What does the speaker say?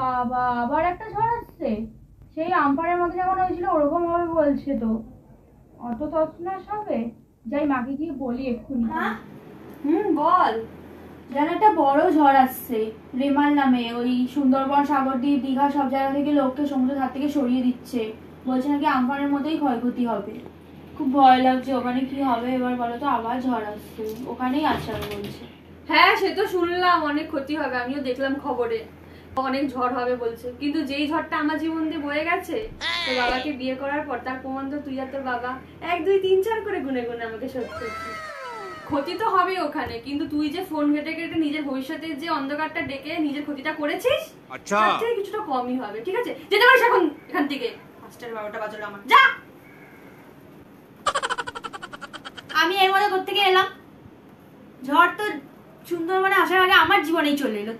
বাবা, আবার একটা ঝড় আসছে। সেই আমপানের মতো যেমন হয়েছিল ওরকম হবে বলছে তো। অত তৎক্ষণাৎ হবে? যাই মাকে গিয়ে বলি এক্ষুনি। বল। যেন একটা বড় ঝড় আসছে রেমাল নামে, ওই সুন্দরবন, সাগরদ্বীপ, দীঘা সব জায়গা থেকে লোককে সমুদ্রের ধার থেকে সরিয়ে দিচ্ছে। বলছে নাকি আমফানের মতোই ক্ষয়ক্ষতি হবে। খুব ভয় লাগছে। ওখানে কি হবে এবার বলো তো? আবার ঝড় আসছে, ওখানেই আছে বলছে। হ্যাঁ, সে তো শুনলাম অনেক ক্ষতি হবে, আমিও দেখলাম খবরে অনেক ঝড় হবে বলছে। কিন্তু যেই ঝড়টা আমার জীবন দিয়ে বয়ে গেছে তোর বাবাকে বিয়ে করার পর, তার প্রমাণ তো তুই আর তোর বাবা 1 2 3 4 করে গুনে গুনে আমাকে শোধ করছিস। ক্ষতি তো হবেই ওখানে, কিন্তু তুই যে ফোন ঘেটে ঘেটে নিজের ভবিষ্যতের যে অন্ধকারটা ডেকে নিজের ক্ষতিটা করেছিস, আচ্ছা, তার থেকে কিছুটা কমই হবে। ঠিক আছে, যেতে পারিস এখন এখান থেকে। 5টা 12টা বাজলো আমার, যা। আমি এর মধ্যে কোত্থেকে এলাম? ঝড় তো সুন্দরবনে আসার আগে আমার জীবনেই চলে এলো।